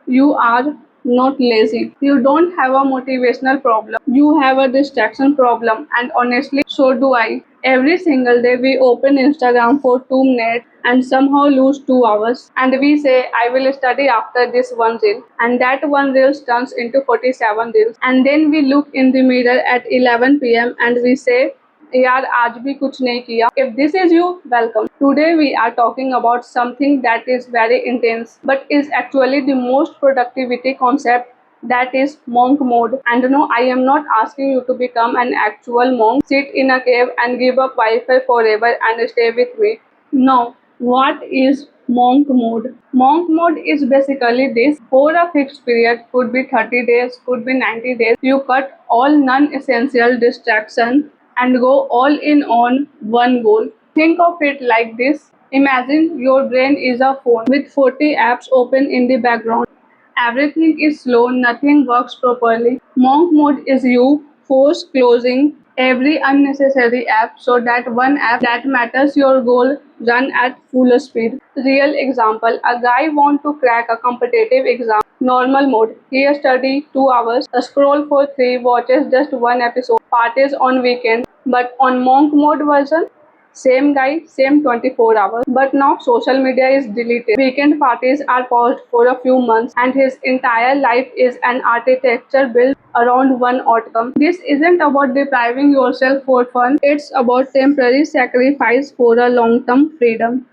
You are not lazy. You don't have a motivational problem. You have a distraction problem. And honestly, so do I. Every single day we open Instagram for 2 minutes and somehow lose 2 hours. And we say, I will study after this one reel. And that one reel turns into 47 reels. And then we look in the mirror at 11 p.m. and we say, यार आज भी कुछ नहीं किया. If this is you, welcome. Today we are talking about something that is very intense but is actually the most productivity concept, that is monk mode. And no, I am not asking you to become an actual monk, sit in a cave and give up Wi-Fi forever and stay with me. No. What is monk mode? Monk mode is basically this. For a fixed period, could be 30 days, could be 90 days, you cut all non-essential distraction and go all in on one goal. Think of it like this. Imagine your brain is a phone with 40 apps open in the background. Everything is slow, nothing works properly. Monk mode is you force closing every unnecessary app so that one app that matters your goal run at full speed. Real example, a guy want to crack a competitive exam. Normal mode. He study 2 hours, scroll for 3, watches just one episode, parties on weekend. But on monk mode version, same guy, same 24 hours. But now social media is deleted. Weekend parties are paused for a few months and his entire life is an architecture built around one outcome. This isn't about depriving yourself for fun. It's about temporary sacrifice for a long-term freedom.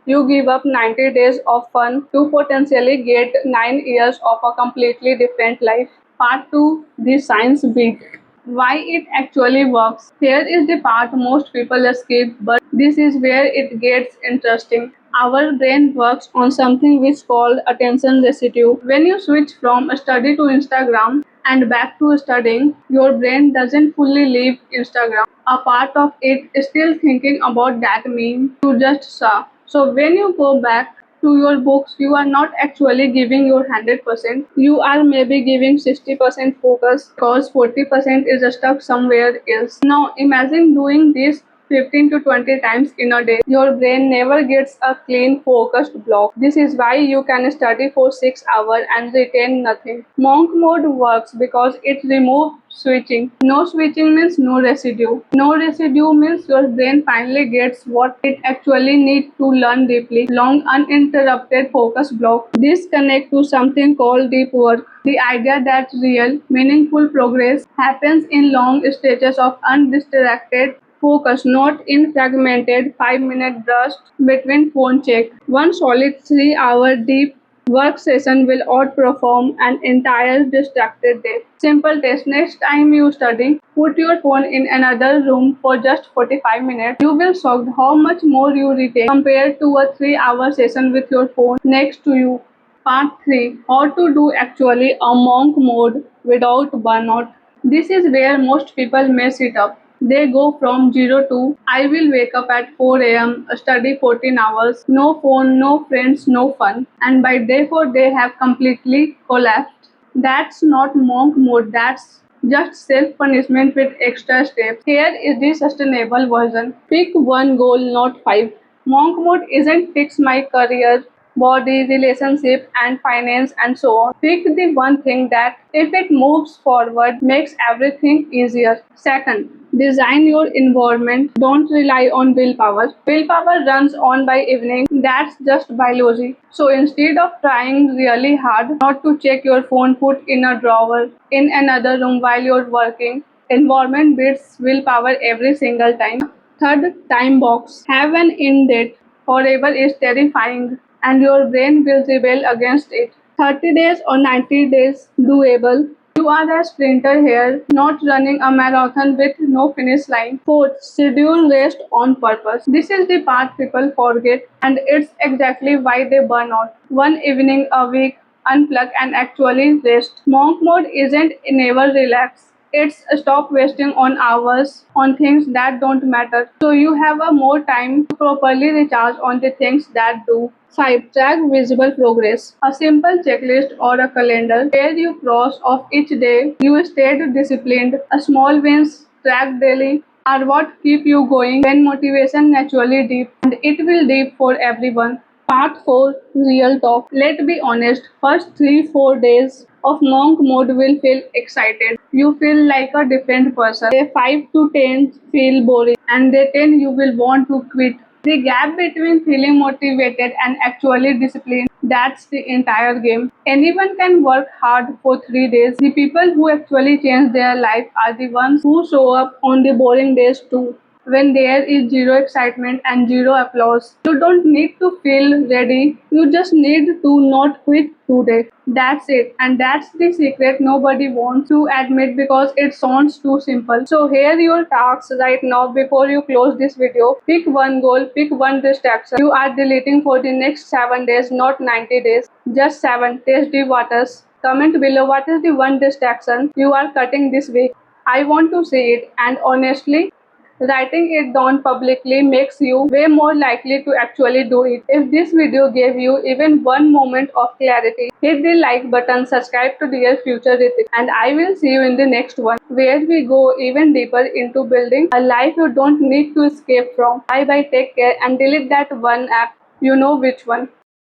You give up 90 days of fun to potentially get 9 years of a completely different life. Part 2, the science beat. Why it actually works. Here is the part most people skip, but this is where it gets interesting. Our brain works on something which is called attention residue. When you switch from study to Instagram and back to studying, your brain doesn't fully leave Instagram. A part of it is still thinking about that meme you just saw. So when you go back to your books, you are not actually giving your 100%. You are maybe giving 60% focus because 40% is stuck somewhere else. Now imagine doing this 15 to 20 times in a day. Your brain never gets a clean focused block. This is why you can study for 6 hours and retain nothing. Monk mode works because it removes switching. No switching means no residue. No residue means your brain finally gets what it actually needs to learn deeply. Long uninterrupted focus block. This connects to something called deep work. The idea that real, meaningful progress happens in long stretches of undistracted focus, not in fragmented 5-minute bursts between phone check. One solid 3-hour deep work session will outperform an entire distracted day. Simple test. Next time you study, put your phone in another room for just 45 minutes. You will shocked how much more you retain compared to a 3-hour session with your phone next to you. Part 3. How to do actually a monk mode without burnout. This is where most people mess it up. They go from 0 to I will wake up at 4 a.m., study 14 hours, no phone, no friends, no fun. And by day 4, they have completely collapsed. That's not monk mode, that's just self punishment with extra steps. Here is the sustainable version. Pick one goal, not 5. Monk mode isn't fix my career, body, relationship, and finance, and so on. Pick the one thing that, if it moves forward, makes everything easier. Second, design your environment. Don't rely on willpower. Willpower runs on by evening. That's just biology. So instead of trying really hard not to check your phone put in a drawer in another room while you're working, environment beats willpower every single time. Third, time box. Have an end date. Forever is terrifying and your brain will rebel against it. 30 days or 90 days doable. You are a sprinter here, not running a marathon with no finish line. Fourth, schedule rest on purpose. This is the part people forget, and it's exactly why they burn out. One evening a week, unplug and actually rest. Monk mode isn't never relax. It's stop wasting on hours on things that don't matter. So you have a more time to properly recharge on the things that do. 5. Track visible progress. A simple checklist or a calendar where you cross off each day you stayed disciplined. A small wins tracked daily are what keep you going when motivation naturally deep, and it will deep for everyone. Part 4, Real Talk. Let's be honest, first 3-4 days of monk mode will feel excited. You feel like a different person. Day 5 to 10 feel boring, and day 10 you will want to quit. The gap between feeling motivated and actually disciplined, that's the entire game. Anyone can work hard for 3 days. The people who actually change their life are the ones who show up on the boring days too. When there is zero excitement and zero applause, you don't need to feel ready. You just need to not quit today. That's it. And that's the secret nobody wants to admit because it sounds too simple. So here are your tasks right now before you close this video. Pick one goal, pick one distraction. You are deleting for the next 7 days, not 90 days. Just 7. Taste the waters. Comment below what is the one distraction you are cutting this week. I want to see it, and honestly, writing it down publicly makes you way more likely to actually do it. If this video gave you even one moment of clarity, hit the like button, subscribe to Dear Future Ritik, and I will see you in the next one where we go even deeper into building a life you don't need to escape from. Bye bye, take care, and delete that one app. You know which one.